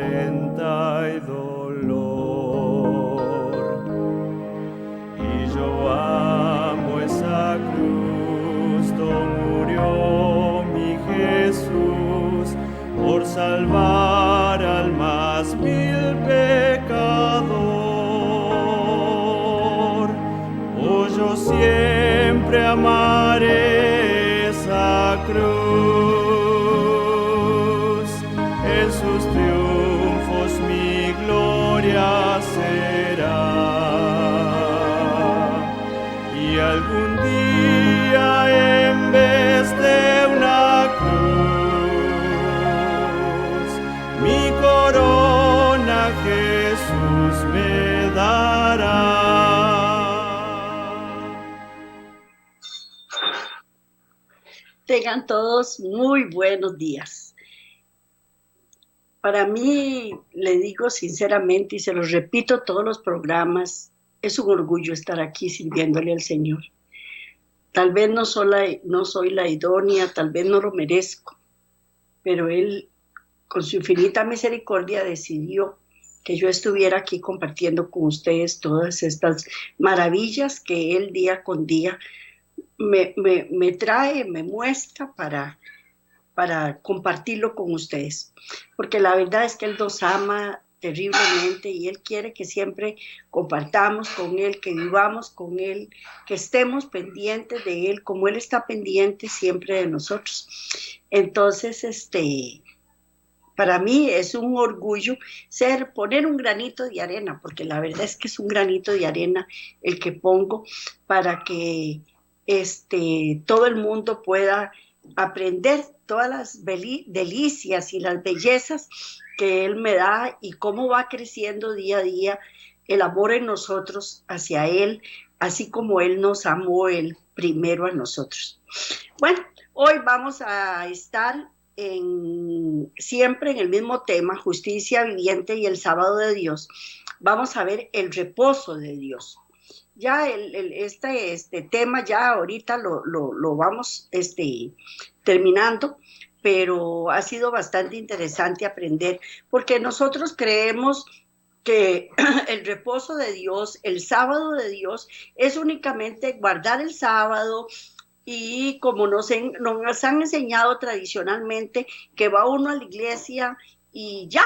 afrenta y dolor. Y yo amo esa cruz donde murió mi Jesús por salvar al más vil pecador. Oh, yo siempre amaré esa cruz, en sus triunfos mi gloria será. Y algún día en vez de una cruz, mi corona Jesús me dará. Tengan todos muy buenos días. Para mí, le digo sinceramente y se los repito todos los programas, es un orgullo estar aquí sirviéndole al Señor. Tal vez no soy la idónea, tal vez no lo merezco, pero Él, con su infinita misericordia, decidió que yo estuviera aquí compartiendo con ustedes todas estas maravillas que Él día con día me trae, me muestra para compartirlo con ustedes, porque la verdad es que Él nos ama terriblemente y Él quiere que siempre compartamos con Él, que vivamos con Él, que estemos pendientes de Él, como Él está pendiente siempre de nosotros. Entonces, para mí es un orgullo poner un granito de arena, porque la verdad es que es un granito de arena el que pongo para que todo el mundo pueda aprender todas las delicias y las bellezas que Él me da y cómo va creciendo día a día el amor en nosotros hacia Él, así como Él nos amó Él primero a nosotros. Bueno, hoy vamos a estar siempre en el mismo tema, justicia viviente y el sábado de Dios. Vamos a ver el reposo de Dios. Ya este tema ya ahorita lo vamos terminando, pero ha sido bastante interesante aprender, porque nosotros creemos que el reposo de Dios, el sábado de Dios, es únicamente guardar el sábado, y como nos han enseñado tradicionalmente, que va uno a la iglesia y ya,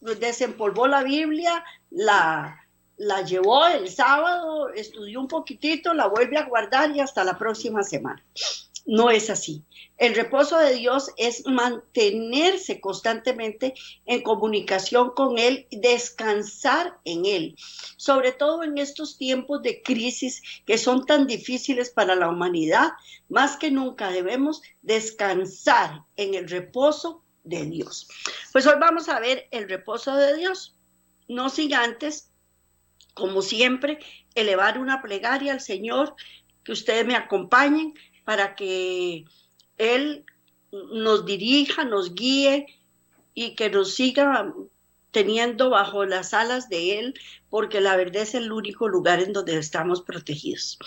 desempolvó la Biblia, la llevó el sábado, estudió un poquitito, la vuelve a guardar y hasta la próxima semana. No es así. El reposo de Dios es mantenerse constantemente en comunicación con Él, descansar en Él, sobre todo en estos tiempos de crisis que son tan difíciles para la humanidad. Más que nunca debemos descansar en el reposo de Dios. Pues hoy vamos a ver el reposo de Dios, no sin antes, como siempre, elevar una plegaria al Señor, que ustedes me acompañen para que Él nos dirija, nos guíe y que nos siga teniendo bajo las alas de Él, porque la verdad es el único lugar en donde estamos protegidos.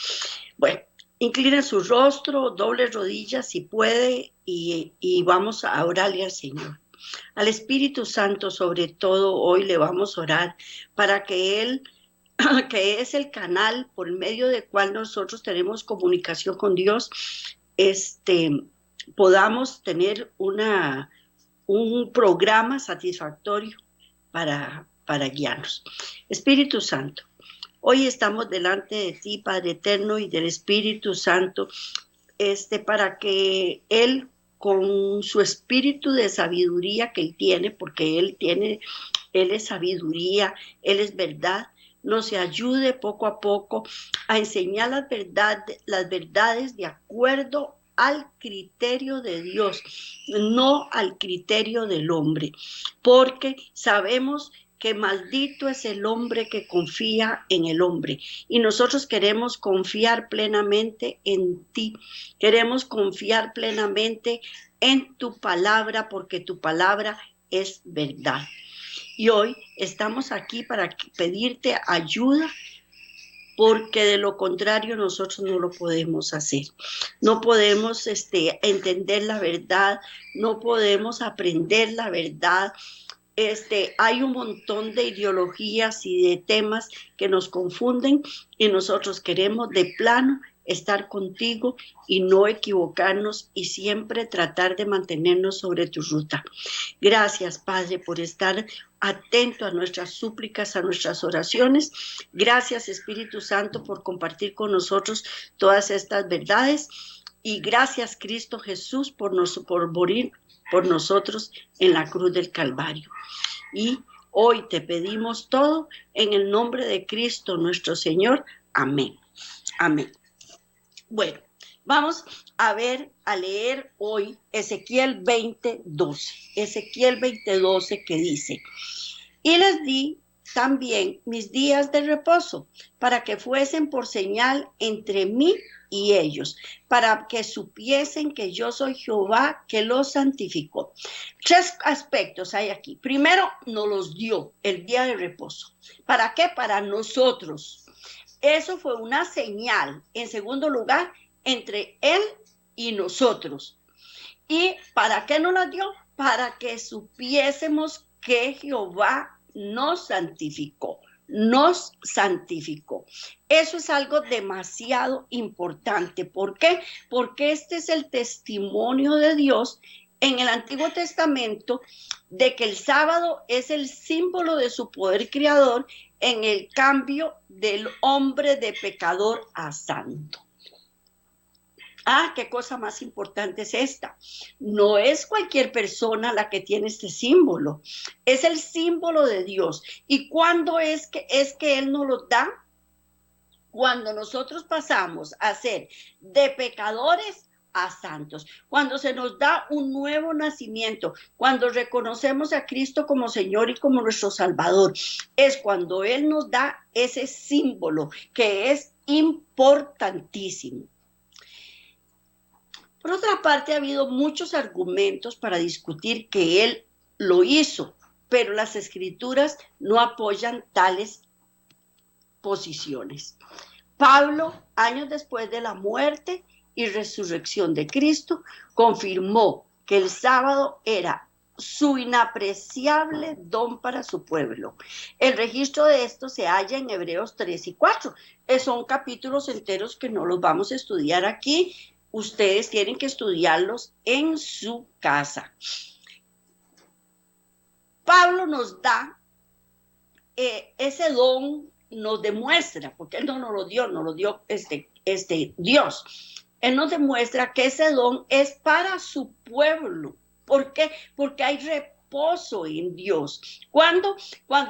Bueno, inclinen su rostro, doble rodillas si puede y vamos a orarle al Señor. Al Espíritu Santo, sobre todo, hoy le vamos a orar para que Él, que es el canal por medio del cual nosotros tenemos comunicación con Dios, podamos tener un programa satisfactorio para guiarnos. Espíritu Santo, hoy estamos delante de ti, Padre Eterno, y del Espíritu Santo, para que Él, con su espíritu de sabiduría que Él tiene, porque Él es sabiduría, Él es verdad, nos ayude poco a poco a enseñar las verdades de acuerdo al criterio de Dios, no al criterio del hombre, porque sabemos que maldito es el hombre que confía en el hombre, y nosotros queremos confiar plenamente en ti, queremos confiar plenamente en tu palabra, porque tu palabra es verdad. Y hoy estamos aquí para pedirte ayuda, porque de lo contrario nosotros no lo podemos hacer. No podemos entender la verdad, no podemos aprender la verdad, Hay un montón de ideologías y de temas que nos confunden y nosotros queremos de plano estar contigo y no equivocarnos y siempre tratar de mantenernos sobre tu ruta. Gracias, Padre, por estar atento a nuestras súplicas, a nuestras oraciones. Gracias, Espíritu Santo, por compartir con nosotros todas estas verdades. Y gracias, Cristo Jesús, por morir por nosotros en la cruz del Calvario. Y hoy te pedimos todo en el nombre de Cristo nuestro Señor. Amén. Amén. Bueno, vamos a leer hoy Ezequiel 20:12. Ezequiel 20:12 que dice: y les di también mis días de reposo para que fuesen por señal entre mí y ellos, para que supiesen que yo soy Jehová que los santificó. 3 aspectos hay aquí. Primero, nos los dio el día de reposo. ¿Para qué? Para nosotros. Eso fue una señal. En segundo lugar, entre Él y nosotros. ¿Y para qué nos la dio? Para que supiésemos que Jehová nos santificó. Nos santificó. Eso es algo demasiado importante. ¿Por qué? Porque este es el testimonio de Dios en el Antiguo Testamento de que el sábado es el símbolo de su poder creador en el cambio del hombre de pecador a santo. Qué cosa más importante es esta. No es cualquier persona la que tiene este símbolo. Es el símbolo de Dios. ¿Y cuándo es que Él nos lo da? Cuando nosotros pasamos a ser de pecadores a santos. Cuando se nos da un nuevo nacimiento. Cuando reconocemos a Cristo como Señor y como nuestro Salvador. Es cuando Él nos da ese símbolo que es importantísimo. Por otra parte, ha habido muchos argumentos para discutir que Él lo hizo, pero las Escrituras no apoyan tales posiciones. Pablo, años después de la muerte y resurrección de Cristo, confirmó que el sábado era su inapreciable don para su pueblo. El registro de esto se halla en Hebreos 3 y 4. Son capítulos enteros que no los vamos a estudiar aquí. Ustedes tienen que estudiarlos en su casa. Pablo nos da ese don, nos demuestra, porque Él no nos lo dio Dios. Él nos demuestra que ese don es para su pueblo. ¿Por qué? Porque hay reposo en Dios. Cuando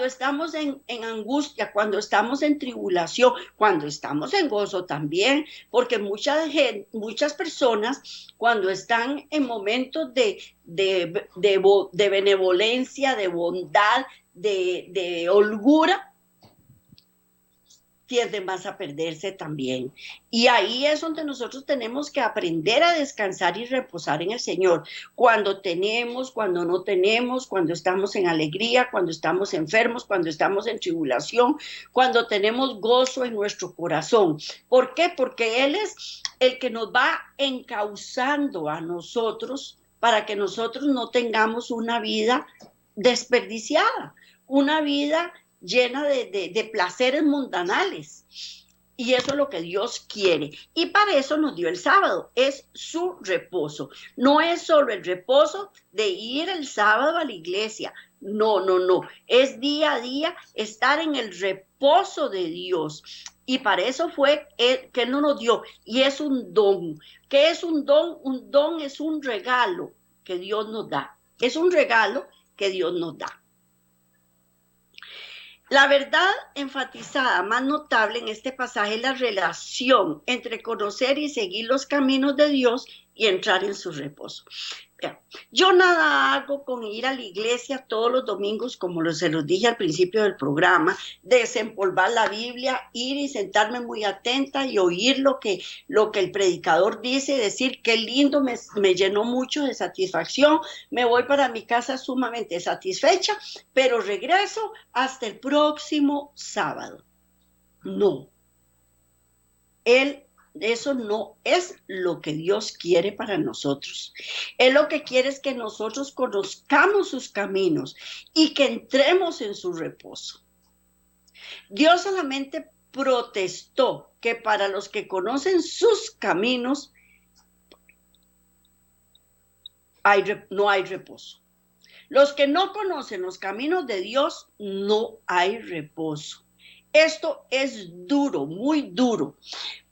estamos en angustia, cuando estamos en tribulación, cuando estamos en gozo también, porque muchas personas cuando están en momentos de benevolencia, de bondad, de holgura, tienden más a perderse también. Y ahí es donde nosotros tenemos que aprender a descansar y reposar en el Señor. Cuando tenemos, cuando no tenemos, cuando estamos en alegría, cuando estamos enfermos, cuando estamos en tribulación, cuando tenemos gozo en nuestro corazón. ¿Por qué? Porque Él es el que nos va encauzando a nosotros para que nosotros no tengamos una vida desperdiciada, una vida llena de placeres mundanales. Y eso es lo que Dios quiere. Y para eso nos dio el sábado. Es su reposo. No es solo el reposo de ir el sábado a la iglesia. No. Es día a día estar en el reposo de Dios. Y para eso fue que Él nos dio. Y es un don. ¿Qué es un don? Un don es un regalo que Dios nos da. Es un regalo que Dios nos da. La verdad enfatizada más notable en este pasaje es la relación entre conocer y seguir los caminos de Dios y entrar en su reposo. Yo nada hago con ir a la iglesia todos los domingos, como se los dije al principio del programa, desempolvar la Biblia, ir y sentarme muy atenta y oír lo que el predicador dice, decir qué lindo, me llenó mucho de satisfacción, me voy para mi casa sumamente satisfecha, pero regreso hasta el próximo sábado. No. Él eso no es lo que Dios quiere para nosotros. Él lo que quiere es que nosotros conozcamos sus caminos y que entremos en su reposo. Dios solamente protestó que para los que conocen sus caminos no hay reposo. Los que no conocen los caminos de Dios, no hay reposo. Esto es duro, muy duro.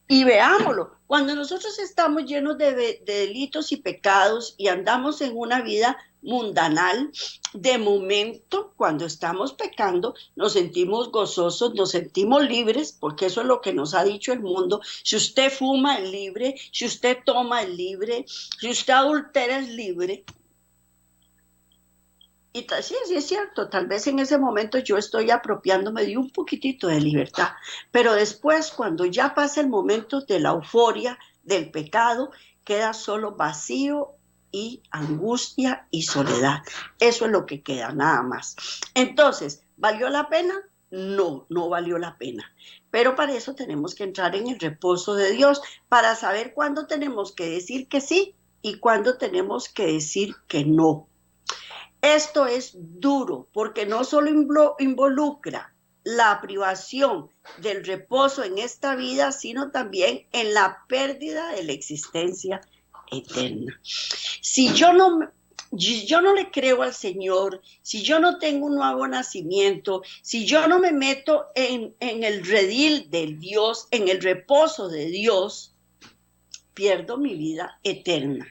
Y veámoslo, cuando nosotros estamos llenos de delitos y pecados y andamos en una vida mundanal, de momento, cuando estamos pecando, nos sentimos gozosos, nos sentimos libres, porque eso es lo que nos ha dicho el mundo. Si usted fuma, es libre; si usted toma, es libre; si usted adultera, es libre. Y sí, sí es cierto, tal vez en ese momento yo estoy apropiándome de un poquitito de libertad, pero después, cuando ya pasa el momento de la euforia del pecado, queda solo vacío y angustia y soledad. Eso es lo que queda, nada más. Entonces, ¿valió la pena? No, no valió la pena. Pero para eso tenemos que entrar en el reposo de Dios, para saber cuándo tenemos que decir que sí y cuándo tenemos que decir que no. Esto es duro porque no solo involucra la privación del reposo en esta vida, sino también en la pérdida de la existencia eterna. Si yo no le creo al Señor, si yo no tengo un nuevo nacimiento, si yo no me meto en el redil de Dios, en el reposo de Dios, pierdo mi vida eterna.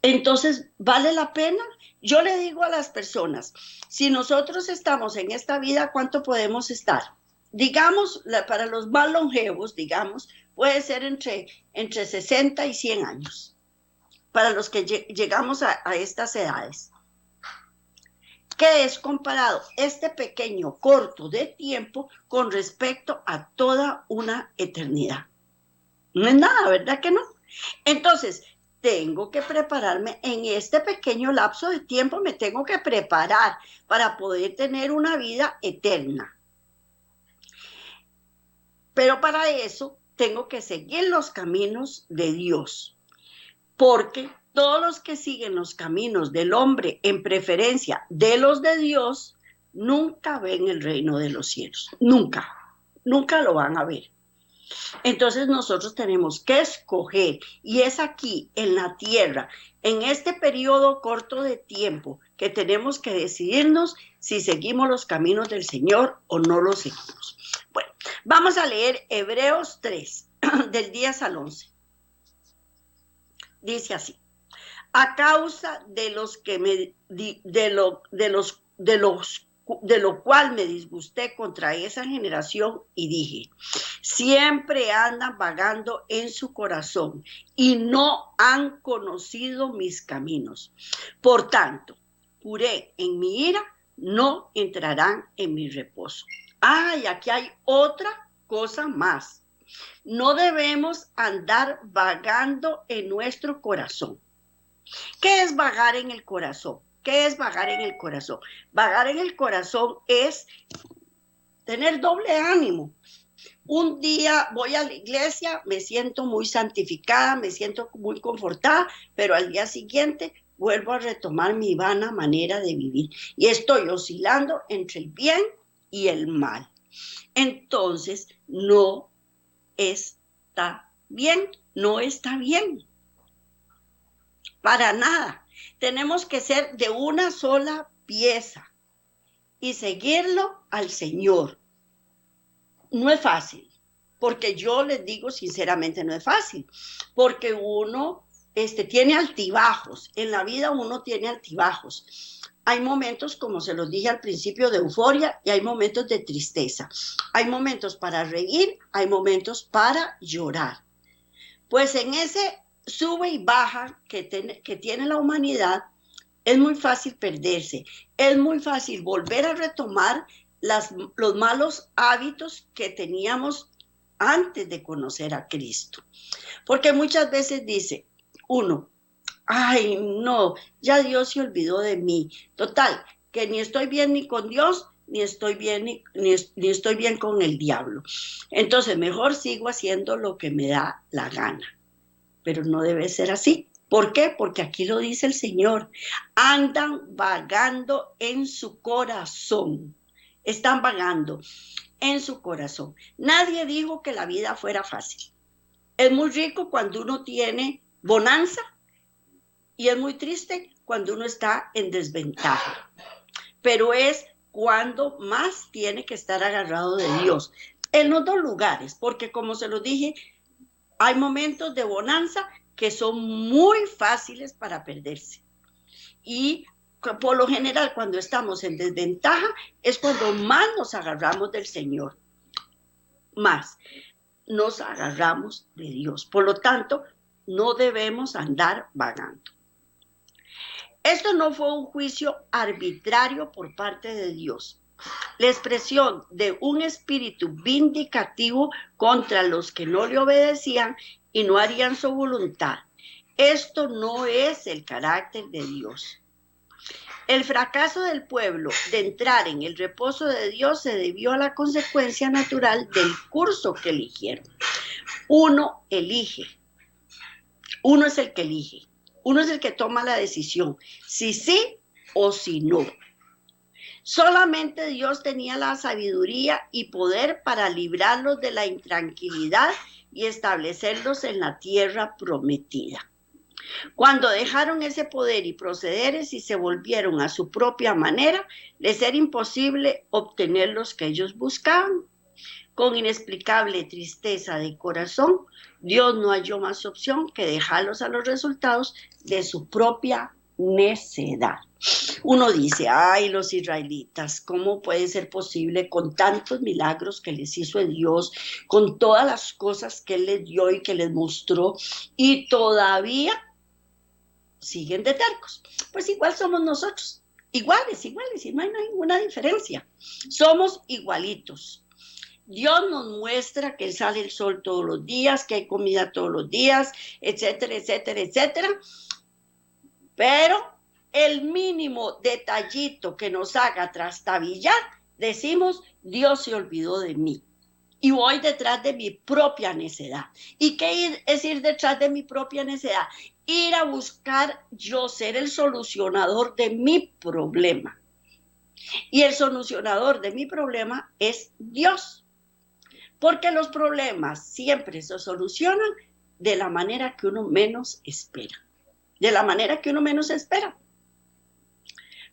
Entonces, ¿vale la pena? Yo le digo a las personas, si nosotros estamos en esta vida, ¿cuánto podemos estar? Digamos, para los más longevos, digamos, puede ser entre 60 y 100 años, para los que llegamos a estas edades. ¿Qué es comparado este pequeño corto de tiempo con respecto a toda una eternidad? No es nada, ¿verdad que no? Entonces, tengo que prepararme en este pequeño lapso de tiempo, me tengo que preparar para poder tener una vida eterna. Pero para eso tengo que seguir los caminos de Dios, porque todos los que siguen los caminos del hombre en preferencia de los de Dios, nunca ven el reino de los cielos, nunca lo van a ver. Entonces nosotros tenemos que escoger, y es aquí en la tierra, en este periodo corto de tiempo, que tenemos que decidirnos si seguimos los caminos del Señor o no los seguimos. Bueno, vamos a leer Hebreos 3, del 10 al 11. Dice así: a causa de lo cual me disgusté contra esa generación y dije, siempre andan vagando en su corazón y no han conocido mis caminos. Por tanto, juré en mi ira, no entrarán en mi reposo. Y aquí hay otra cosa más. No debemos andar vagando en nuestro corazón. ¿Qué es vagar en el corazón? ¿Qué es vagar en el corazón? Vagar en el corazón es tener doble ánimo. Un día voy a la iglesia, me siento muy santificada, me siento muy confortada, pero al día siguiente vuelvo a retomar mi vana manera de vivir y estoy oscilando entre el bien y el mal. Entonces, no está bien, no está bien. Para nada. Tenemos que ser de una sola pieza y seguirlo al Señor. No es fácil, porque yo les digo sinceramente, no es fácil, porque uno tiene altibajos. En la vida uno tiene altibajos. Hay momentos, como se los dije al principio, de euforia y hay momentos de tristeza. Hay momentos para reír, hay momentos para llorar. Pues en ese sube y baja que tiene la humanidad, es muy fácil perderse, es muy fácil volver a retomar los malos hábitos que teníamos antes de conocer a Cristo. Porque muchas veces dice uno, no, ya Dios se olvidó de mí. Total, que ni estoy bien ni con Dios, ni estoy bien, ni estoy bien con el diablo. Entonces, mejor sigo haciendo lo que me da la gana. Pero no debe ser así. ¿Por qué? Porque aquí lo dice el Señor. Andan vagando en su corazón. Están vagando en su corazón. Nadie dijo que la vida fuera fácil. Es muy rico cuando uno tiene bonanza y es muy triste cuando uno está en desventaja. Pero es cuando más tiene que estar agarrado de Dios. En los dos lugares, porque como se lo dije, hay momentos de bonanza que son muy fáciles para perderse. Y por lo general, cuando estamos en desventaja, es cuando más nos agarramos del Señor. Más nos agarramos de Dios. Por lo tanto, no debemos andar vagando. Esto no fue un juicio arbitrario por parte de Dios. La expresión de un espíritu vindicativo contra los que no le obedecían y no harían su voluntad. Esto no es el carácter de Dios. El fracaso del pueblo de entrar en el reposo de Dios se debió a la consecuencia natural del curso que eligieron. Uno elige. Uno es el que elige. Uno es el que toma la decisión, si sí o si no. Solamente Dios tenía la sabiduría y poder para librarlos de la intranquilidad y establecerlos en la tierra prometida. Cuando dejaron ese poder y procederes y se volvieron a su propia manera, les era imposible obtener los que ellos buscaban. Con inexplicable tristeza de corazón, Dios no halló más opción que dejarlos a los resultados de su propia necedad. Uno dice, ay, los israelitas, ¿cómo puede ser posible con tantos milagros que les hizo el Dios, con todas las cosas que Él les dio y que les mostró, y todavía siguen de tercos? Pues igual somos nosotros, iguales, y no hay ninguna diferencia. Somos igualitos. Dios nos muestra que sale el sol todos los días, que hay comida todos los días, etcétera, etcétera, etcétera. Pero el mínimo detallito que nos haga trastabillar, decimos, Dios se olvidó de mí. Y voy detrás de mi propia necedad. ¿Y qué es ir detrás de mi propia necedad? Ir a buscar yo ser el solucionador de mi problema. Y el solucionador de mi problema es Dios. Porque los problemas siempre se solucionan de la manera que uno menos espera. De la manera que uno menos espera.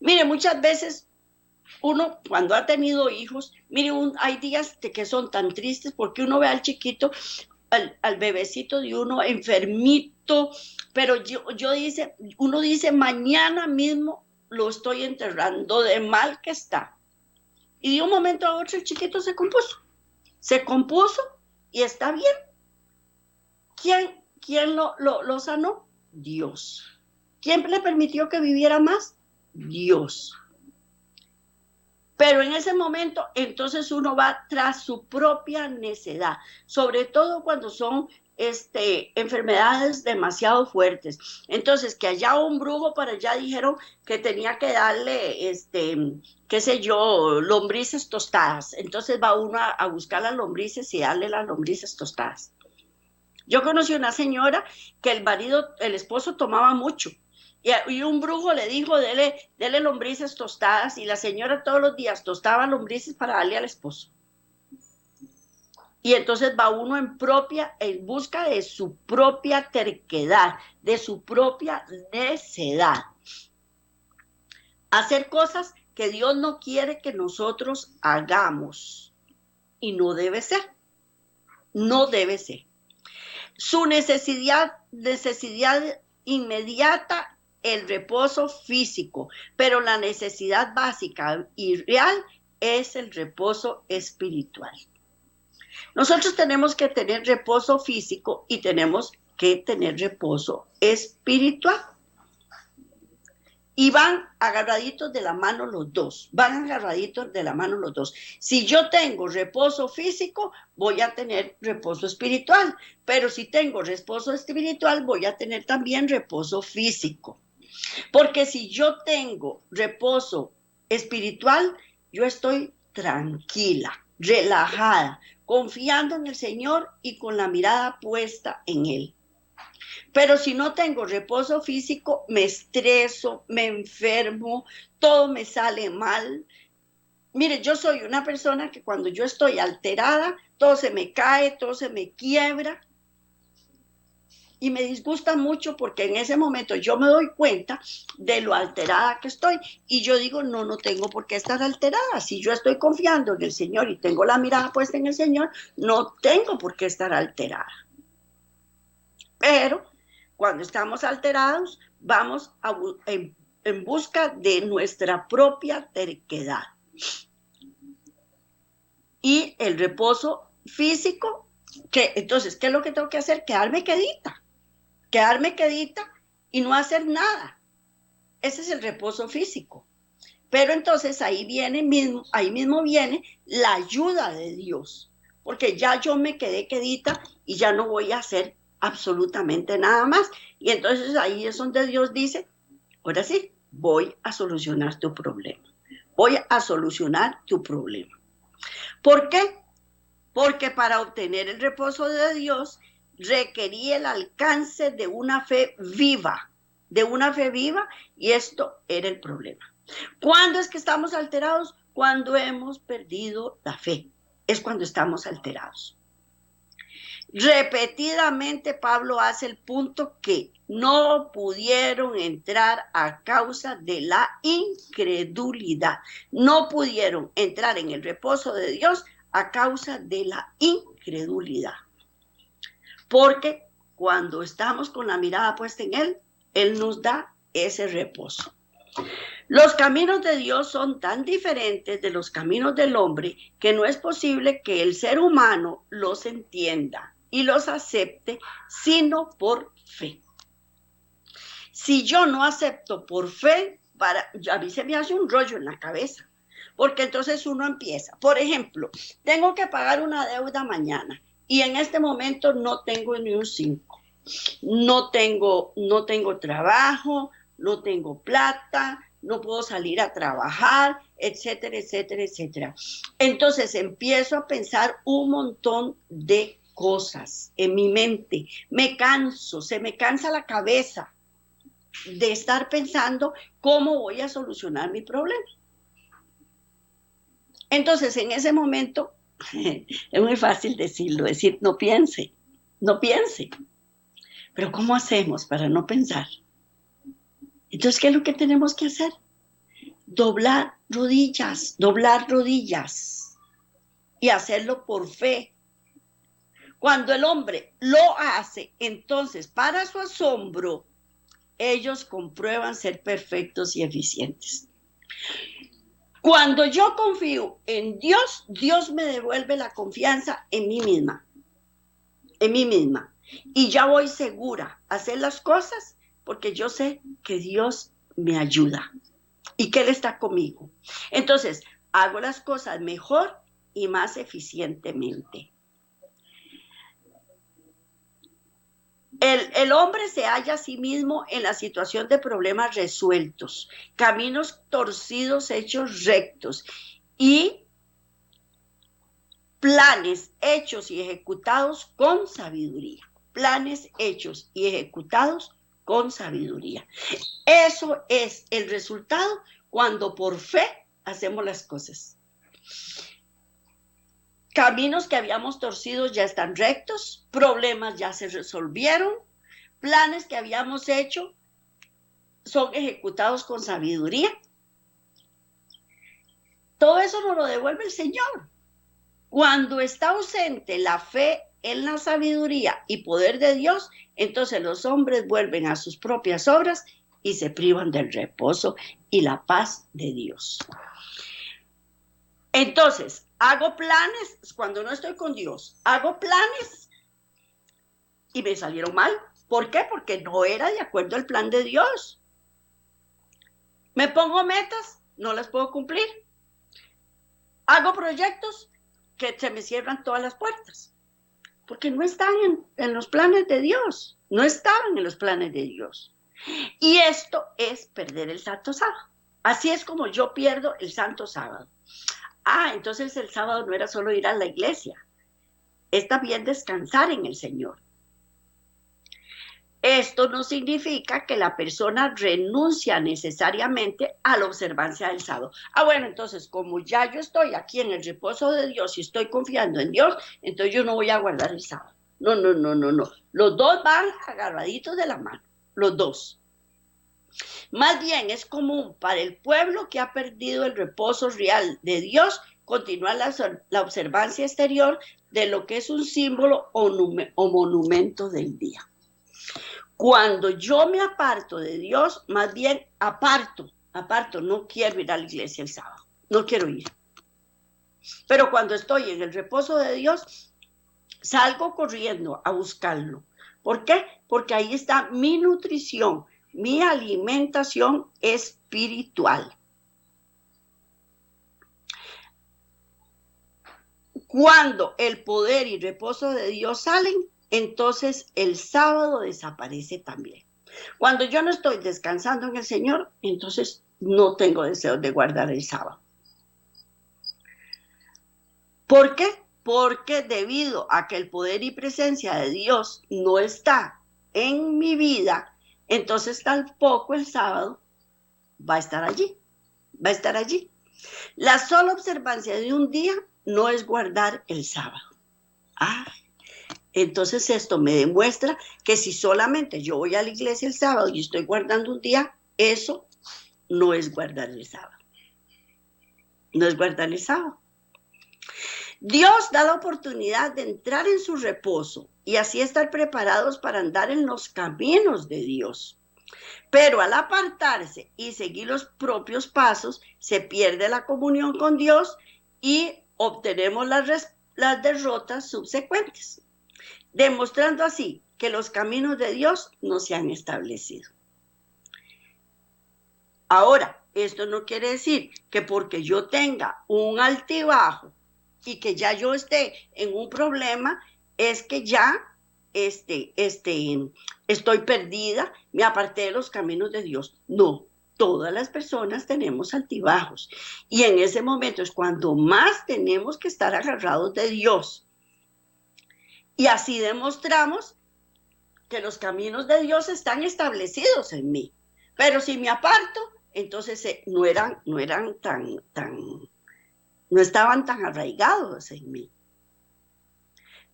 Mire, muchas veces uno cuando ha tenido hijos, mire, hay días que son tan tristes porque uno ve al chiquito, al bebecito de uno enfermito, pero uno dice, mañana mismo lo estoy enterrando de mal que está. Y de un momento a otro el chiquito se compuso y está bien. ¿Quién lo sanó? Dios. ¿Quién le permitió que viviera más? Dios. Pero en ese momento, entonces uno va tras su propia necedad, sobre todo cuando son enfermedades demasiado fuertes. Entonces, que allá un brujo para allá dijeron que tenía que darle, qué sé yo, lombrices tostadas. Entonces va uno a buscar las lombrices y darle las lombrices tostadas. Yo conocí una señora que el esposo tomaba mucho. Y un brujo le dijo, dele lombrices tostadas, y la señora todos los días tostaba lombrices para darle al esposo. Y entonces va uno en busca de su propia terquedad, de su propia necedad. Hacer cosas que Dios no quiere que nosotros hagamos. Y no debe ser. No debe ser. Su necesidad inmediata, el reposo físico, pero la necesidad básica y real es el reposo espiritual. Nosotros tenemos que tener reposo físico y tenemos que tener reposo espiritual. Y van agarraditos de la mano los dos, Si yo tengo reposo físico, voy a tener reposo espiritual, pero si tengo reposo espiritual, voy a tener también reposo físico. Porque si yo tengo reposo espiritual, yo estoy tranquila, relajada, confiando en el Señor y con la mirada puesta en Él. Pero si no tengo reposo físico, me estreso, me enfermo, todo me sale mal. Mire, yo soy una persona que cuando yo estoy alterada, todo se me cae, todo se me quiebra. Y me disgusta mucho porque en ese momento yo me doy cuenta de lo alterada que estoy. Y yo digo, no tengo por qué estar alterada. Si yo estoy confiando en el Señor y tengo la mirada puesta en el Señor, no tengo por qué estar alterada. Pero cuando estamos alterados, vamos en busca de nuestra propia terquedad. Y el reposo físico, entonces, ¿qué es lo que tengo que hacer? Quedarme quedita y no hacer nada. Ese es el reposo físico. Pero entonces ahí mismo viene la ayuda de Dios, porque ya yo me quedé quedita y ya no voy a hacer absolutamente nada más. Y entonces ahí es donde Dios dice, ahora sí, voy a solucionar tu problema. Voy a solucionar tu problema. ¿Por qué? Porque para obtener el reposo de Dios requería el alcance de una fe viva, y esto era el problema. ¿Cuándo es que estamos alterados? Cuando hemos perdido la fe, es cuando estamos alterados. Repetidamente Pablo hace el punto que no pudieron entrar a causa de la incredulidad. No pudieron entrar en el reposo de Dios a causa de la incredulidad. Porque cuando estamos con la mirada puesta en Él, Él nos da ese reposo. Los caminos de Dios son tan diferentes de los caminos del hombre que no es posible que el ser humano los entienda y los acepte, sino por fe. Si yo no acepto por fe, a mí se me hace un rollo en la cabeza, porque entonces uno empieza, por ejemplo, tengo que pagar una deuda mañana y en este momento no tengo ni un 5, no tengo trabajo, no tengo plata, no puedo salir a trabajar, etcétera, etcétera, etcétera. Entonces empiezo a pensar un montón de cosas en mi mente, se me cansa la cabeza de estar pensando cómo voy a solucionar mi problema. Entonces en ese momento es muy fácil decir no piense, pero ¿cómo hacemos para no pensar? Entonces, ¿qué es lo que tenemos que hacer? Doblar rodillas y hacerlo por fe. Cuando el hombre lo hace, entonces, para su asombro, ellos comprueban ser perfectos y eficientes. Cuando yo confío en Dios, Dios me devuelve la confianza en mí misma. Y ya voy segura a hacer las cosas porque yo sé que Dios me ayuda y que Él está conmigo. Entonces, hago las cosas mejor y más eficientemente. El hombre se halla a sí mismo en la situación de problemas resueltos, caminos torcidos hechos rectos y planes hechos y ejecutados con sabiduría. Eso es el resultado cuando por fe hacemos las cosas. Caminos que habíamos torcido ya están rectos, problemas ya se resolvieron, planes que habíamos hecho son ejecutados con sabiduría. Todo eso nos lo devuelve el Señor. Cuando está ausente la fe en la sabiduría y poder de Dios, entonces los hombres vuelven a sus propias obras y se privan del reposo y la paz de Dios. Entonces, hago planes cuando no estoy con Dios. Hago planes y me salieron mal. ¿Por qué? Porque no era de acuerdo al plan de Dios. Me pongo metas, no las puedo cumplir. Hago proyectos que se me cierran todas las puertas. Porque no están en los planes de Dios. No estaban en los planes de Dios. Y esto es perder el Santo Sábado. Así es como yo pierdo el Santo Sábado. Entonces el sábado no era solo ir a la iglesia, es también descansar en el Señor. Esto no significa que la persona renuncia necesariamente a la observancia del sábado. Bueno, entonces como ya yo estoy aquí en el reposo de Dios y estoy confiando en Dios, entonces yo no voy a guardar el sábado. No. Los dos van agarraditos de la mano, los dos. Más bien es común para el pueblo que ha perdido el reposo real de Dios continuar la observancia exterior de lo que es un símbolo o monumento del día. Cuando yo me aparto de Dios, más bien aparto, no quiero ir a la iglesia el sábado, no quiero ir. Pero cuando estoy en el reposo de Dios, salgo corriendo a buscarlo. ¿Por qué? Porque ahí está mi nutrición, mi alimentación espiritual. Cuando el poder y reposo de Dios salen, entonces el sábado desaparece también. Cuando yo no estoy descansando en el Señor, entonces no tengo deseo de guardar el sábado. ¿Por qué? Porque debido a que el poder y presencia de Dios no está en mi vida, entonces tampoco el sábado va a estar allí. La sola observancia de un día no es guardar el sábado. Entonces esto me demuestra que si solamente yo voy a la iglesia el sábado y estoy guardando un día, eso no es guardar el sábado. No es guardar el sábado. Dios da la oportunidad de entrar en su reposo y así estar preparados para andar en los caminos de Dios. Pero al apartarse y seguir los propios pasos, se pierde la comunión con Dios y obtenemos las derrotas subsecuentes, demostrando así que los caminos de Dios no se han establecido. Ahora, esto no quiere decir que porque yo tenga un altibajo y que ya yo esté en un problema, es que ya estoy perdida, me aparté de los caminos de Dios. No, todas las personas tenemos altibajos y en ese momento es cuando más tenemos que estar agarrados de Dios. Y así demostramos que los caminos de Dios están establecidos en mí. Pero si me aparto, entonces no estaban tan arraigados en mí.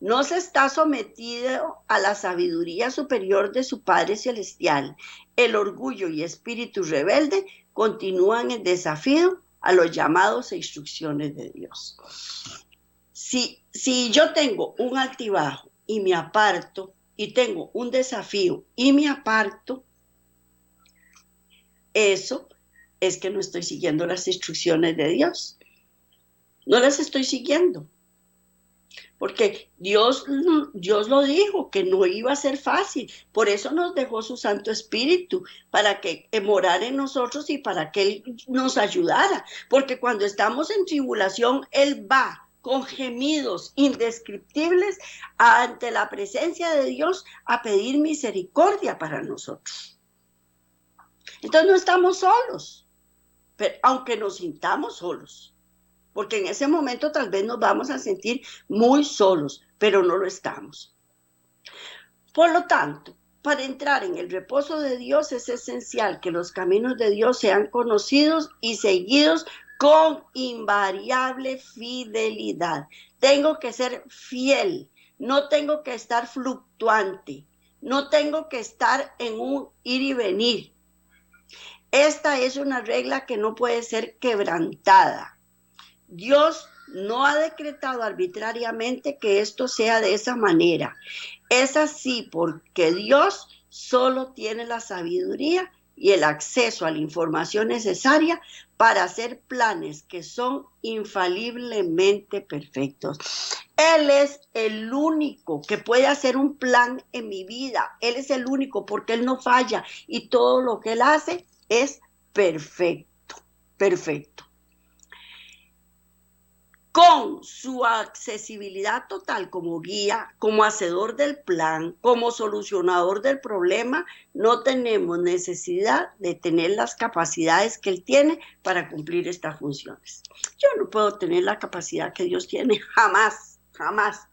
No se está sometido a la sabiduría superior de su Padre Celestial. El orgullo y espíritu rebelde continúan en desafío a los llamados e instrucciones de Dios. Si yo tengo un altibajo y me aparto, y tengo un desafío y me aparto, eso es que no estoy siguiendo las instrucciones de Dios. No las estoy siguiendo. Porque Dios lo dijo, que no iba a ser fácil. Por eso nos dejó su Santo Espíritu, para que morara en nosotros y para que Él nos ayudara. Porque cuando estamos en tribulación, Él va con gemidos indescriptibles ante la presencia de Dios a pedir misericordia para nosotros. Entonces no estamos solos, pero aunque nos sintamos solos. Porque en ese momento tal vez nos vamos a sentir muy solos, pero no lo estamos. Por lo tanto, para entrar en el reposo de Dios es esencial que los caminos de Dios sean conocidos y seguidos con invariable fidelidad. Tengo que ser fiel, no tengo que estar fluctuante, no tengo que estar en un ir y venir. Esta es una regla que no puede ser quebrantada. Dios no ha decretado arbitrariamente que esto sea de esa manera. Es así porque Dios solo tiene la sabiduría y el acceso a la información necesaria para hacer planes que son infaliblemente perfectos. Él es el único que puede hacer un plan en mi vida. Él es el único porque Él no falla y todo lo que Él hace es perfecto, perfecto. con su accesibilidad total como guía, como hacedor del plan, como solucionador del problema, no tenemos necesidad de tener las capacidades que Él tiene para cumplir estas funciones. Yo no puedo tener la capacidad que Dios tiene, jamás, jamás.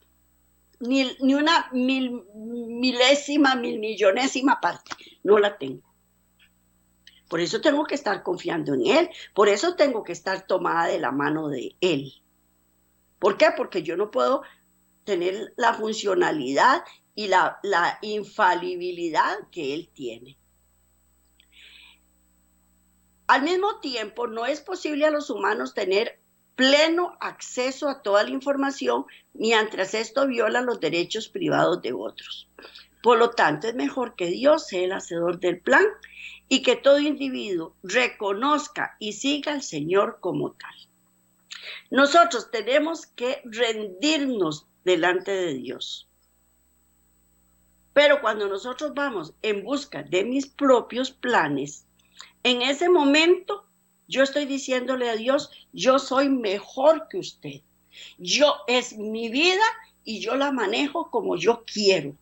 Ni una milésima, millonésima parte, no la tengo. Por eso tengo que estar confiando en Él, por eso tengo que estar tomada de la mano de Él. ¿Por qué? Porque yo no puedo tener la funcionalidad y la infalibilidad que Él tiene. Al mismo tiempo, no es posible a los humanos tener pleno acceso a toda la información mientras esto viola los derechos privados de otros. Por lo tanto, es mejor que Dios sea el hacedor del plan y que todo individuo reconozca y siga al Señor como tal. Nosotros tenemos que rendirnos delante de Dios. Pero cuando nosotros vamos en busca de mis propios planes, en ese momento yo estoy diciéndole a Dios, yo soy mejor que usted. Es mi vida y yo la manejo como yo quiero,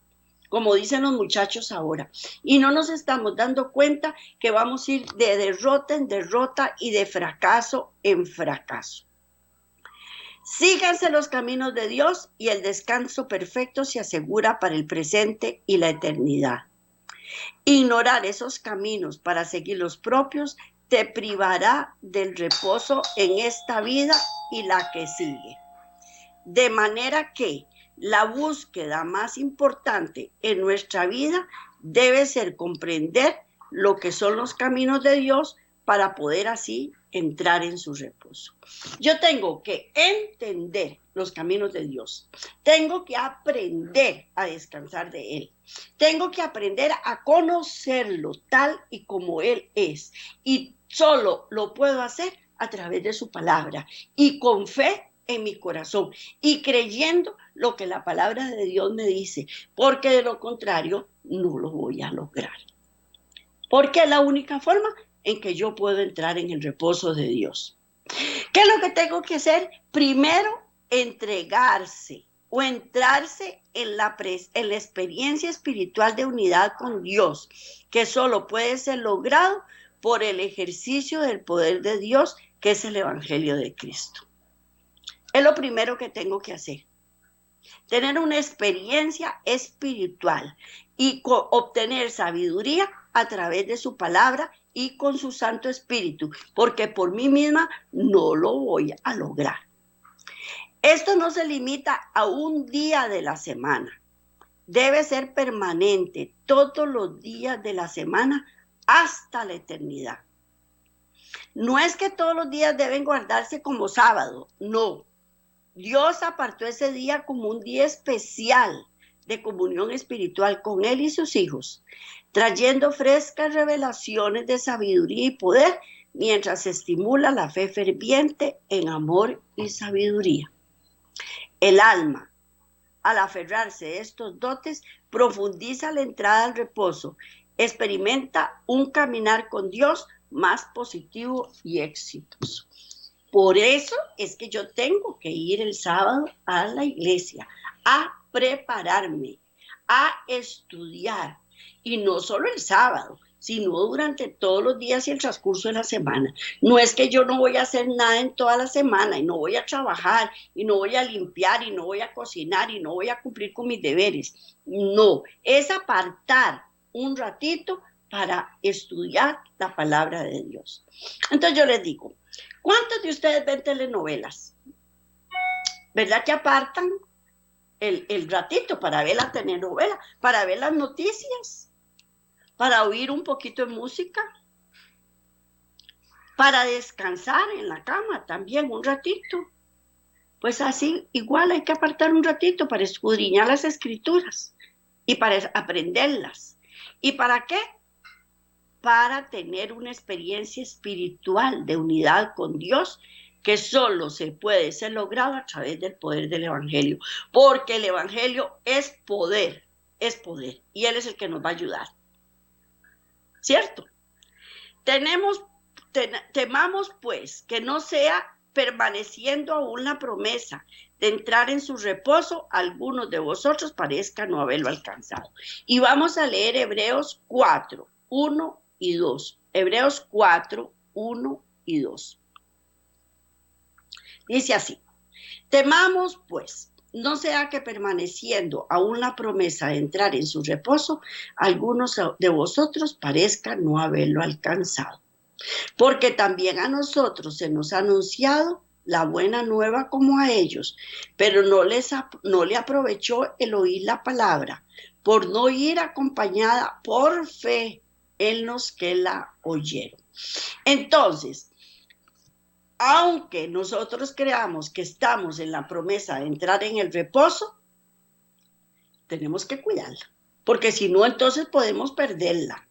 como dicen los muchachos ahora. Y no nos estamos dando cuenta que vamos a ir de derrota en derrota y de fracaso en fracaso. Síganse los caminos de Dios y el descanso perfecto se asegura para el presente y la eternidad. Ignorar esos caminos para seguir los propios te privará del reposo en esta vida y la que sigue. De manera que la búsqueda más importante en nuestra vida debe ser comprender lo que son los caminos de Dios para poder así entrar en su reposo. Yo tengo que entender los caminos de Dios. Tengo que aprender a descansar de Él. Tengo que aprender a conocerlo tal y como Él es. Y solo lo puedo hacer a través de su palabra y con fe en mi corazón y creyendo lo que la palabra de Dios me dice, porque de lo contrario no lo voy a lograr. Porque es la única forma en que yo puedo entrar en el reposo de Dios. ¿Qué es lo que tengo que hacer? Primero, entregarse o entrarse en la experiencia espiritual de unidad con Dios, que solo puede ser logrado por el ejercicio del poder de Dios, que es el Evangelio de Cristo. Es lo primero que tengo que hacer. Tener una experiencia espiritual y obtener sabiduría a través de su palabra y con su Santo Espíritu, porque por mí misma no lo voy a lograr. Esto no se limita a un día de la semana. Debe ser permanente todos los días de la semana hasta la eternidad. No es que todos los días deben guardarse como sábado, no. Dios apartó ese día como un día especial de comunión espiritual con Él y sus hijos, trayendo frescas revelaciones de sabiduría y poder mientras se estimula la fe ferviente en amor y sabiduría. El alma, al aferrarse a estos dotes, profundiza la entrada al reposo, experimenta un caminar con Dios más positivo y exitoso. Por eso es que yo tengo que ir el sábado a la iglesia, a prepararme, a estudiar. Y no solo el sábado, sino durante todos los días y el transcurso de la semana. No es que yo no voy a hacer nada en toda la semana y no voy a trabajar y no voy a limpiar y no voy a cocinar y no voy a cumplir con mis deberes. No, es apartar un ratito para estudiar la palabra de Dios. Entonces yo les digo, ¿cuántos de ustedes ven telenovelas? ¿Verdad que apartan el ratito para ver la telenovela, para ver las noticias, para oír un poquito de música, para descansar en la cama también un ratito? Pues así, igual hay que apartar un ratito para escudriñar las escrituras y para aprenderlas. ¿Y para qué? Para tener una experiencia espiritual de unidad con Dios que solo se puede ser logrado a través del poder del Evangelio, porque el Evangelio es poder, y Él es el que nos va a ayudar. ¿Cierto? Temamos pues que no sea permaneciendo aún la promesa de entrar en su reposo, algunos de vosotros parezcan no haberlo alcanzado. Y vamos a leer Hebreos 4, 1 y 2. Hebreos 4, 1 y 2. Dice así: temamos pues, no sea que permaneciendo aún la promesa de entrar en su reposo, algunos de vosotros parezcan no haberlo alcanzado. Porque también a nosotros se nos ha anunciado la buena nueva como a ellos, pero no le aprovechó el oír la palabra, por no ir acompañada por fe en los que la oyeron. Entonces, aunque nosotros creamos que estamos en la promesa de entrar en el reposo, tenemos que cuidarla, porque si no, entonces podemos perderla.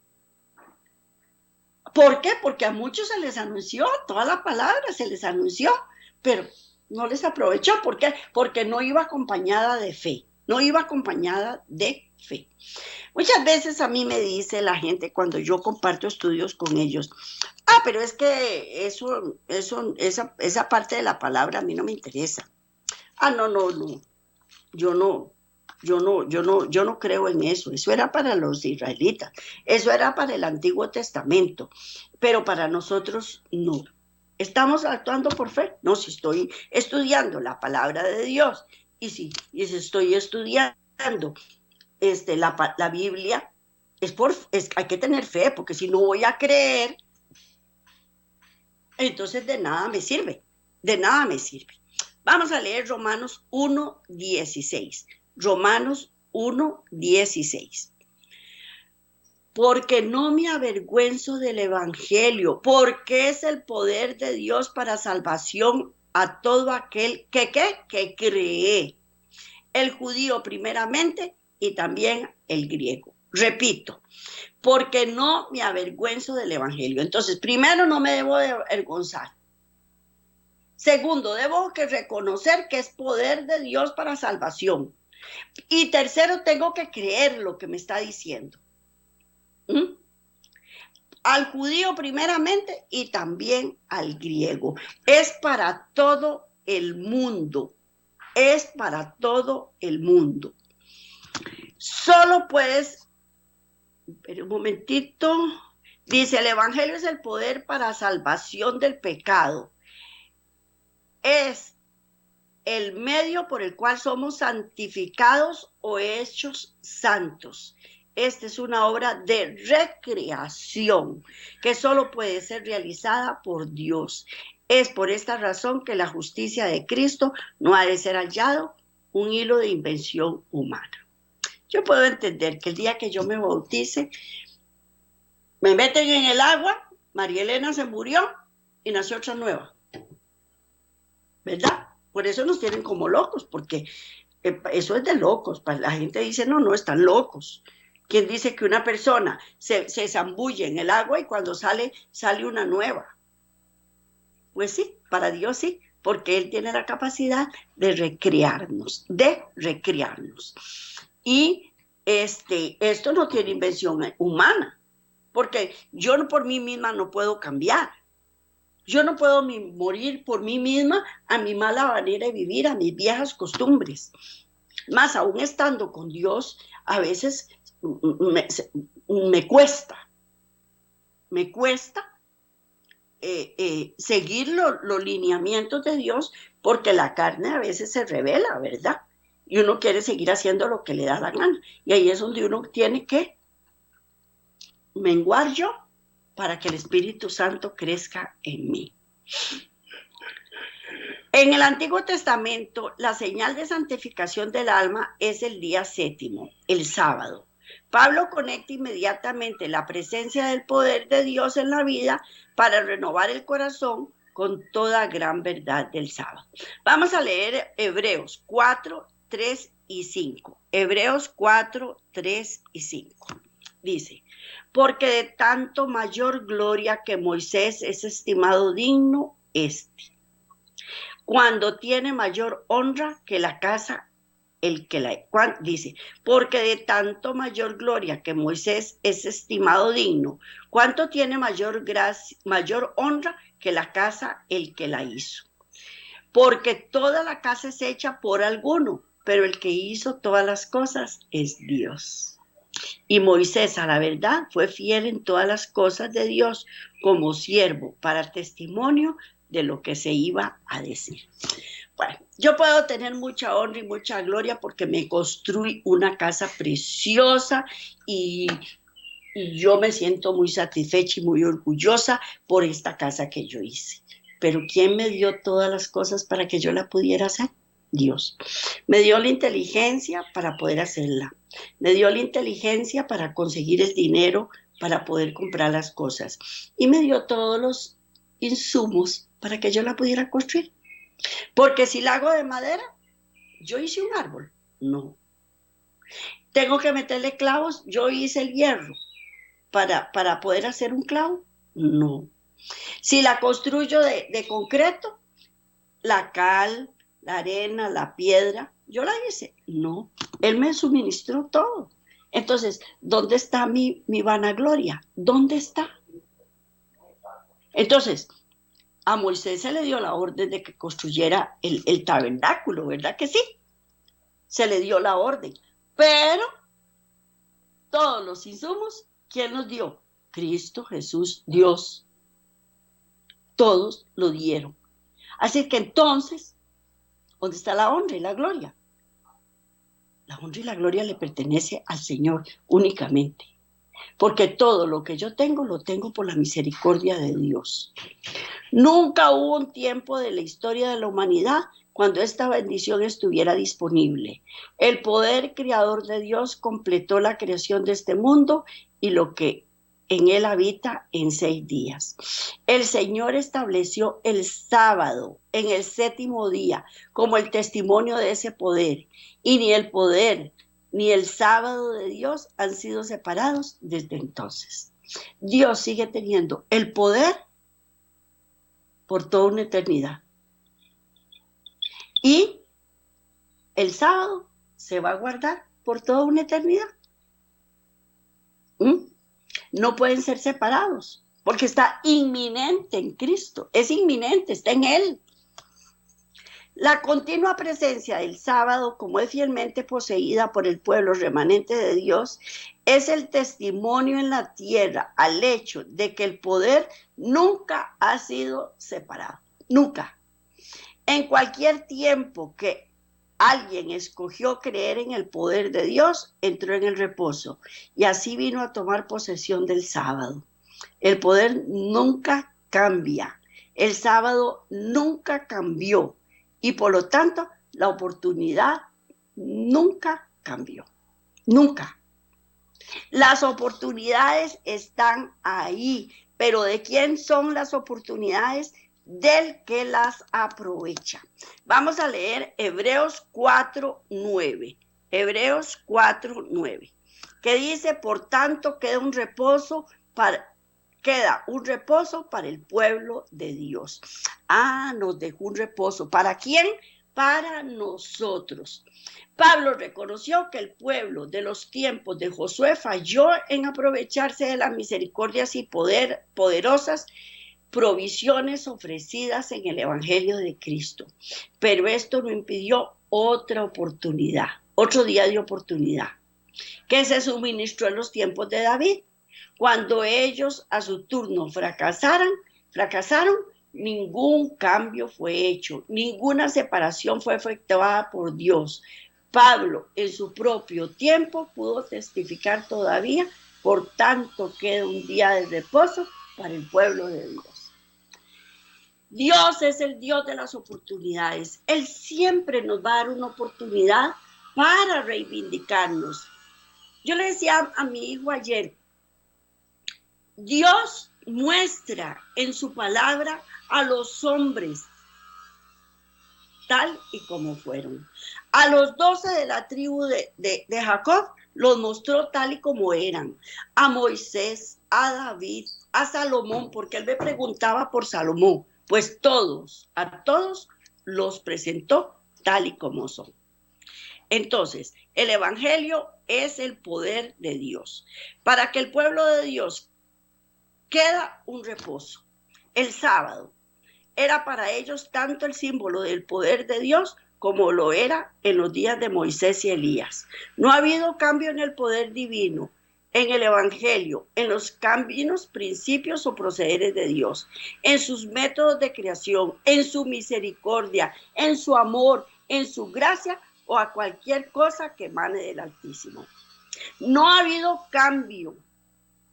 ¿Por qué? Porque a muchos se les anunció toda la palabra, se les anunció, pero no les aprovechó. ¿Por qué? Porque no iba acompañada de fe, no iba acompañada de fe. Muchas veces a mí me dice la gente cuando yo comparto estudios con ellos, pero es que esa parte de la palabra a mí no me interesa. No, yo no creo en eso. Eso era para los israelitas, eso era para el Antiguo Testamento, pero para nosotros no. ¿Estamos actuando por fe? No, si estoy estudiando la palabra de Dios y si estoy estudiando la Biblia, hay que tener fe, porque si no voy a creer, entonces de nada me sirve, de nada me sirve. Vamos a leer Romanos 1:16. Romanos 1:16. Porque no me avergüenzo del evangelio, porque es el poder de Dios para salvación a todo aquel que cree, el judío primeramente y también el griego. Repito, porque no me avergüenzo del evangelio. Entonces, primero, no me debo de avergonzar. Segundo, debo que reconocer que es poder de Dios para salvación. Y tercero, tengo que creer lo que me está diciendo. Al judío primeramente y también al griego. Es para todo el mundo. Es para todo el mundo. Solo puedes, pero un momentito, dice: el evangelio es el poder para salvación del pecado. Es el medio por el cual somos santificados o hechos santos. Esta es una obra de recreación que solo puede ser realizada por Dios. Es por esta razón que la justicia de Cristo no ha de ser hallado un hilo de invención humana. Yo puedo entender que el día que yo me bautice, me meten en el agua, María Elena se murió y nació otra nueva. ¿Verdad? Por eso nos tienen como locos, porque eso es de locos. La gente dice, no, están locos. ¿Quién dice que una persona se zambulle en el agua y cuando sale una nueva? Pues sí, para Dios sí, porque Él tiene la capacidad de recrearnos. Y esto no tiene invención humana, porque yo por mí misma no puedo cambiar. Yo no puedo morir por mí misma a mi mala manera de vivir, a mis viejas costumbres. Más aún estando con Dios, a veces me cuesta seguir los lineamientos de Dios, porque la carne a veces se revela, ¿verdad? Y uno quiere seguir haciendo lo que le da la gana. Y ahí es donde uno tiene que menguar yo, para que el Espíritu Santo crezca en mí. En el Antiguo Testamento, la señal de santificación del alma es el día séptimo, el sábado. Pablo conecta inmediatamente la presencia del poder de Dios en la vida para renovar el corazón con toda gran verdad del sábado. Vamos a leer Hebreos 4, 3 y 5. Hebreos 4, 3 y 5. Dice: porque de tanto mayor gloria que Moisés es estimado digno cuando tiene mayor honra que la casa dice, porque de tanto mayor gloria que Moisés es estimado digno, ¿cuánto tiene mayor honra que la casa el que la hizo? porque toda la casa es hecha por alguno, pero el que hizo todas las cosas es Dios. Y Moisés, a la verdad, fue fiel en todas las cosas de Dios como siervo para testimonio de lo que se iba a decir. Bueno, yo puedo tener mucha honra y mucha gloria porque me construí una casa preciosa y yo me siento muy satisfecha y muy orgullosa por esta casa que yo hice. Pero ¿quién me dio todas las cosas para que yo la pudiera hacer? Dios. Me dio la inteligencia para poder hacerla. Me dio la inteligencia para conseguir el dinero para poder comprar las cosas. Y me dio todos los insumos para que yo la pudiera construir. Porque si la hago de madera, yo hice un árbol. No. Tengo que meterle clavos, yo hice el hierro para poder hacer un clavo. No. Si la construyo de concreto, la cal, la arena, la piedra, yo la hice. No. Él me suministró todo. Entonces, ¿dónde está mi vanagloria? ¿Dónde está? Entonces, a Moisés se le dio la orden de que construyera el tabernáculo, ¿verdad que sí? Se le dio la orden. Pero todos los insumos, ¿quién los dio? Cristo Jesús, Dios. Todos lo dieron. Así que entonces, ¿dónde está la honra y la gloria? La honra y la gloria le pertenece al Señor únicamente. Porque todo lo que yo tengo, lo tengo por la misericordia de Dios. Nunca hubo un tiempo de la historia de la humanidad cuando esta bendición estuviera disponible. El poder creador de Dios completó la creación de este mundo y lo que en él habita en 6 días. El Señor estableció el sábado en el 7º día como el testimonio de ese poder. Y ni el poder ni el sábado de Dios han sido separados desde entonces. Dios sigue teniendo el poder por toda una eternidad. Y el sábado se va a guardar por toda una eternidad. No pueden ser separados, porque está inminente en Cristo. Es inminente, está en Él. La continua presencia del sábado, como es fielmente poseída por el pueblo remanente de Dios, es el testimonio en la tierra al hecho de que el poder nunca ha sido separado. Nunca. En cualquier tiempo que alguien escogió creer en el poder de Dios, entró en el reposo y así vino a tomar posesión del sábado. El poder nunca cambia. El sábado nunca cambió. Y por lo tanto, la oportunidad nunca cambió. Nunca. Las oportunidades están ahí. Pero ¿de quién son las oportunidades? Del que las aprovecha. Vamos a leer Hebreos 4:9. Hebreos 4:9. Que dice, por tanto, queda un reposo para el pueblo de Dios. Nos dejó un reposo. ¿Para quién? Para nosotros. Pablo reconoció que el pueblo de los tiempos de Josué falló en aprovecharse de las misericordias y poderosas provisiones ofrecidas en el Evangelio de Cristo. Pero esto no impidió otra oportunidad, otro día de oportunidad, que se suministró en los tiempos de David. Cuando ellos a su turno fracasaron, ningún cambio fue hecho, ninguna separación fue efectuada por Dios. Pablo, en su propio tiempo, pudo testificar todavía, por tanto queda un día de reposo para el pueblo de Dios. Dios es el Dios de las oportunidades. Él siempre nos va a dar una oportunidad para reivindicarnos. Yo le decía a mi hijo ayer, Dios muestra en su palabra a los hombres tal y como fueron. A los 12 de la tribu de Jacob los mostró tal y como eran. A Moisés, a David, a Salomón, porque él me preguntaba por Salomón. Pues a todos los presentó tal y como son. Entonces, el Evangelio es el poder de Dios. Para que el pueblo de Dios queda un reposo. El sábado. era para ellos tanto el símbolo del poder de Dios como lo era en los días de Moisés y Elías. No ha habido cambio en el poder divino, en el evangelio, en los caminos, principios o procederes de Dios, en sus métodos de creación, en su misericordia, en su amor, en su gracia o a cualquier cosa que emane del Altísimo. No ha habido cambio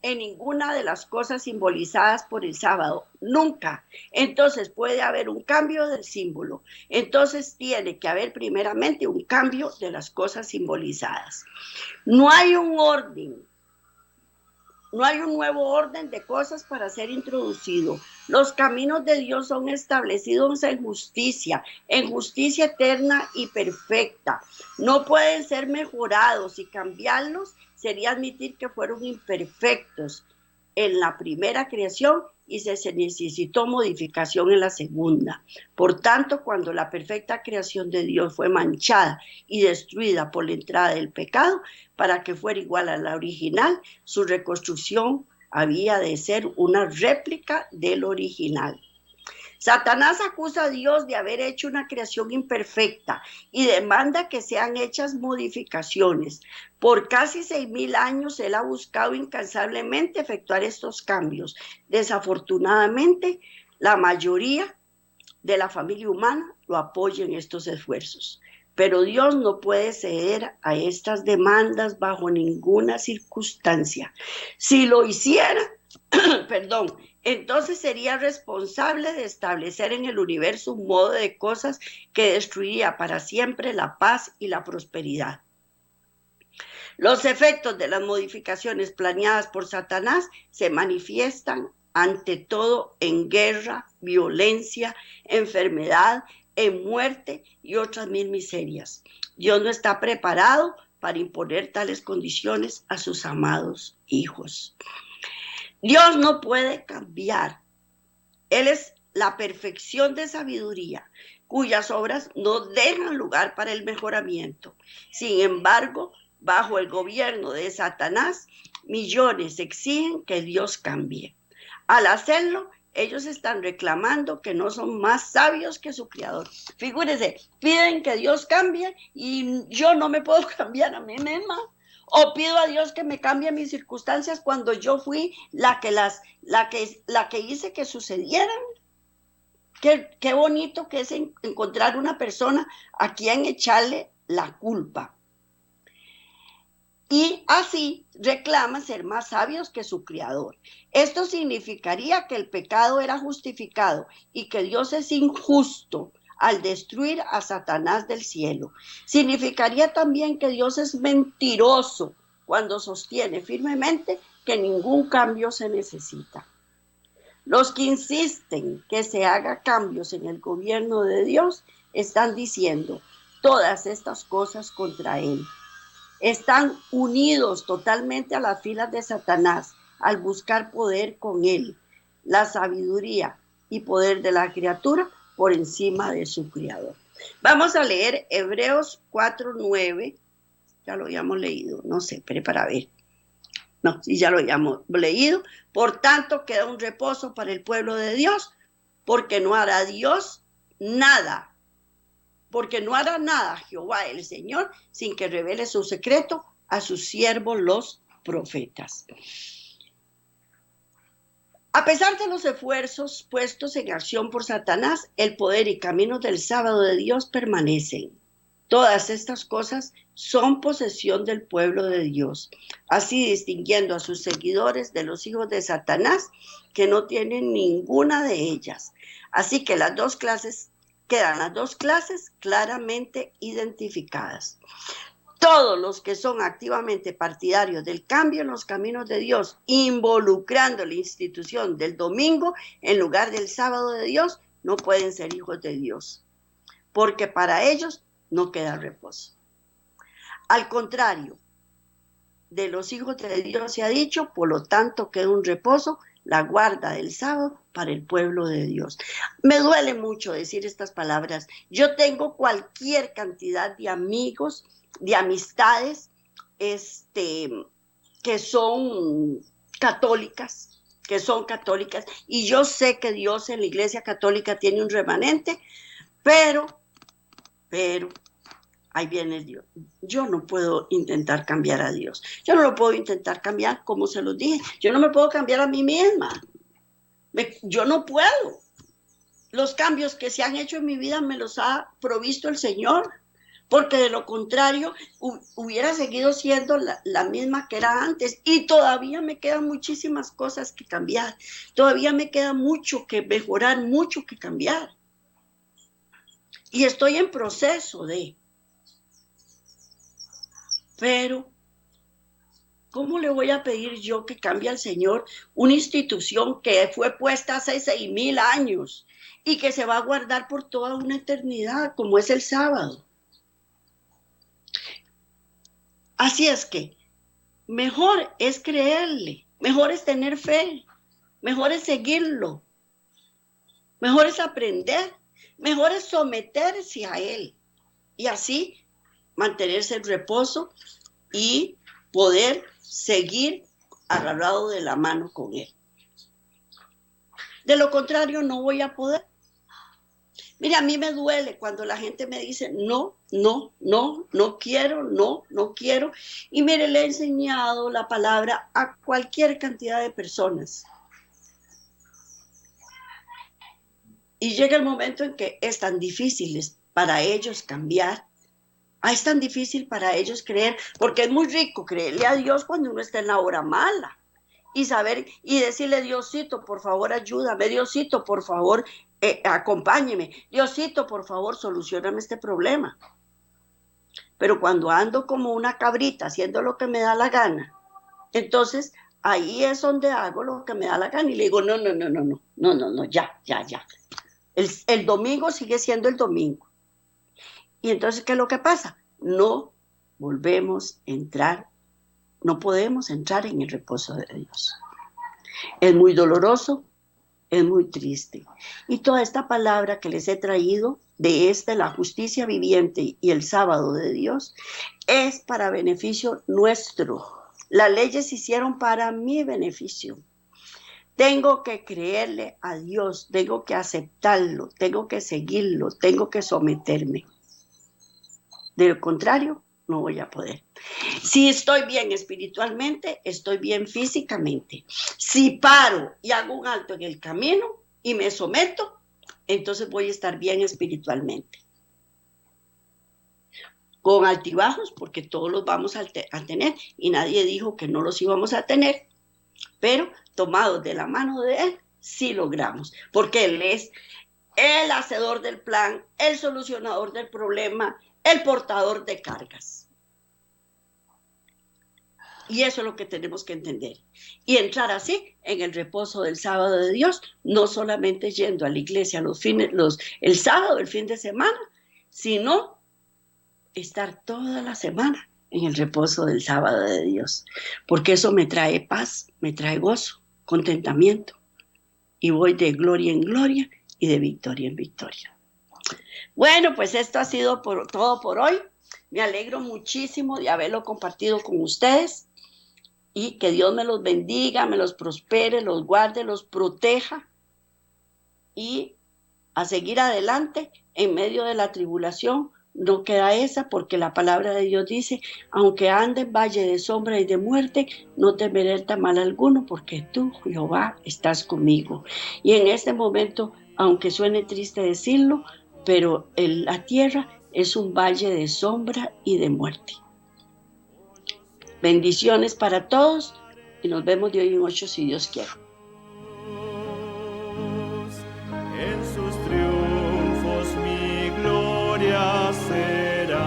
en ninguna de las cosas simbolizadas por el sábado, nunca. Entonces puede haber un cambio del símbolo. Entonces tiene que haber primeramente un cambio de las cosas simbolizadas. No hay un orden, no hay un nuevo orden de cosas para ser introducido. Los caminos de Dios son establecidos en justicia eterna y perfecta. No pueden ser mejorados y cambiarlos sería admitir que fueron imperfectos en la primera creación y se necesitó modificación en la segunda. Por tanto, cuando la perfecta creación de Dios fue manchada y destruida por la entrada del pecado, para que fuera igual a la original, su reconstrucción había de ser una réplica del original. Satanás acusa a Dios de haber hecho una creación imperfecta y demanda que sean hechas modificaciones. Por casi 6,000 años él ha buscado incansablemente efectuar estos cambios. Desafortunadamente, la mayoría de la familia humana lo apoya en estos esfuerzos. Pero Dios no puede ceder a estas demandas bajo ninguna circunstancia. Si lo hiciera, entonces sería responsable de establecer en el universo un modo de cosas que destruiría para siempre la paz y la prosperidad. Los efectos de las modificaciones planeadas por Satanás se manifiestan ante todo en guerra, violencia, enfermedad, en muerte y otras 1000 miserias. Dios no está preparado para imponer tales condiciones a sus amados hijos. Dios no puede cambiar. Él es la perfección de sabiduría, cuyas obras no dejan lugar para el mejoramiento. Sin embargo, bajo el gobierno de Satanás, millones exigen que Dios cambie. Al hacerlo, ellos están reclamando que no son más sabios que su creador. Figúrense, piden que Dios cambie y yo no me puedo cambiar a mí misma. O pido a Dios que me cambie mis circunstancias cuando yo fui la que hice que sucedieran. Qué bonito que es encontrar una persona a quien echarle la culpa. Y así reclaman ser más sabios que su creador. Esto significaría que el pecado era justificado y que Dios es injusto al destruir a Satanás del cielo. Significaría también que Dios es mentiroso cuando sostiene firmemente que ningún cambio se necesita. Los que insisten que se haga cambios en el gobierno de Dios están diciendo todas estas cosas contra él. Están unidos totalmente a las filas de Satanás al buscar poder con él, la sabiduría y poder de la criatura por encima de su creador. Vamos a leer Hebreos 4:9. Ya lo habíamos leído, no sé, pero para ver. No, sí, ya lo habíamos leído. Por tanto, queda un reposo para el pueblo de Dios, porque no hará Dios nada. Porque no hará nada Jehová el Señor sin que revele su secreto a sus siervos los profetas. A pesar de los esfuerzos puestos en acción por Satanás, el poder y caminos del sábado de Dios permanecen. Todas estas cosas son posesión del pueblo de Dios, así distinguiendo a sus seguidores de los hijos de Satanás que no tienen ninguna de ellas. Así que quedan las dos clases claramente identificadas. Todos los que son activamente partidarios del cambio en los caminos de Dios, involucrando la institución del domingo en lugar del sábado de Dios, no pueden ser hijos de Dios, porque para ellos no queda reposo. Al contrario, de los hijos de Dios se ha dicho, por lo tanto queda un reposo, la guarda del sábado para el pueblo de Dios. Me duele mucho decir estas palabras. Yo tengo cualquier cantidad de amigos, de amistades, que son católicas, que son católicas, y yo sé que Dios en la Iglesia Católica tiene un remanente, pero, ahí viene Dios. Yo no puedo intentar cambiar a Dios. Yo no lo puedo intentar cambiar, como se los dije. Yo no me puedo cambiar a mí misma. Yo no puedo. Los cambios que se han hecho en mi vida me los ha provisto el Señor, porque de lo contrario hubiera seguido siendo la misma que era antes, y todavía me quedan muchísimas cosas que cambiar. Todavía me queda mucho que mejorar, mucho que cambiar. Y estoy en proceso de... Pero, ¿cómo le voy a pedir yo que cambie al Señor una institución que fue puesta hace 6,000 años y que se va a guardar por toda una eternidad, como es el sábado? Así es que mejor es creerle, mejor es tener fe, mejor es seguirlo, mejor es aprender, mejor es someterse a Él y así mantenerse en reposo y poder seguir agarrado de la mano con Él. De lo contrario, no voy a poder. Mire, a mí me duele cuando la gente me dice, no quiero, no quiero. Y mire, le he enseñado la palabra a cualquier cantidad de personas. Y llega el momento en que es tan difícil para ellos cambiar. Es tan difícil para ellos creer, porque es muy rico creerle a Dios cuando uno está en la hora mala. Y saber y decirle, Diosito, por favor, ayúdame. Diosito, por favor, acompáñeme. Diosito, por favor, solucioname este problema. Pero cuando ando como una cabrita haciendo lo que me da la gana, entonces ahí es donde hago lo que me da la gana y le digo, no, ya. El domingo sigue siendo el domingo. Y entonces, ¿qué es lo que pasa? No volvemos a entrar, no podemos entrar en el reposo de Dios. Es muy doloroso, es muy triste. Y toda esta palabra que les he traído de la justicia viviente y el sábado de Dios, es para beneficio nuestro. Las leyes se hicieron para mi beneficio. Tengo que creerle a Dios, tengo que aceptarlo, tengo que seguirlo, tengo que someterme. De lo contrario, no voy a poder. Si estoy bien espiritualmente, estoy bien físicamente. Si paro y hago un alto en el camino y me someto, entonces voy a estar bien espiritualmente. Con altibajos, porque todos los vamos a tener, y nadie dijo que no los íbamos a tener, pero tomados de la mano de Él, sí logramos, porque Él es el hacedor del plan, el solucionador del problema, el portador de cargas. Y eso es lo que tenemos que entender. Y entrar así en el reposo del sábado de Dios, no solamente yendo a la iglesia el sábado, el fin de semana, sino estar toda la semana en el reposo del sábado de Dios. Porque eso me trae paz, me trae gozo, contentamiento. Y voy de gloria en gloria y de victoria en victoria. Bueno, pues esto ha sido todo por hoy. Me alegro muchísimo de haberlo compartido con ustedes y que Dios me los bendiga, me los prospere, los guarde, los proteja y a seguir adelante en medio de la tribulación. No queda esa, porque la palabra de Dios dice, aunque ande en valle de sombra y de muerte, no temeré mal alguno, porque tú, Jehová, estás conmigo. Y en este momento, aunque suene triste decirlo, pero la tierra es un valle de sombra y de muerte. Bendiciones para todos y nos vemos de hoy en 8 si Dios quiere. En sus triunfos mi gloria será.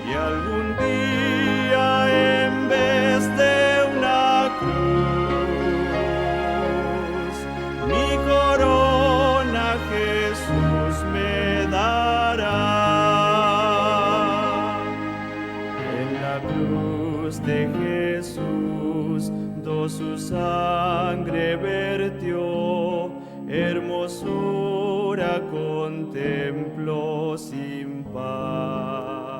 Y algún día en vez de una cruz, mi corona Jesús me dará. En la cruz de Jesús su sangre vertió, hermosura contempló sin par.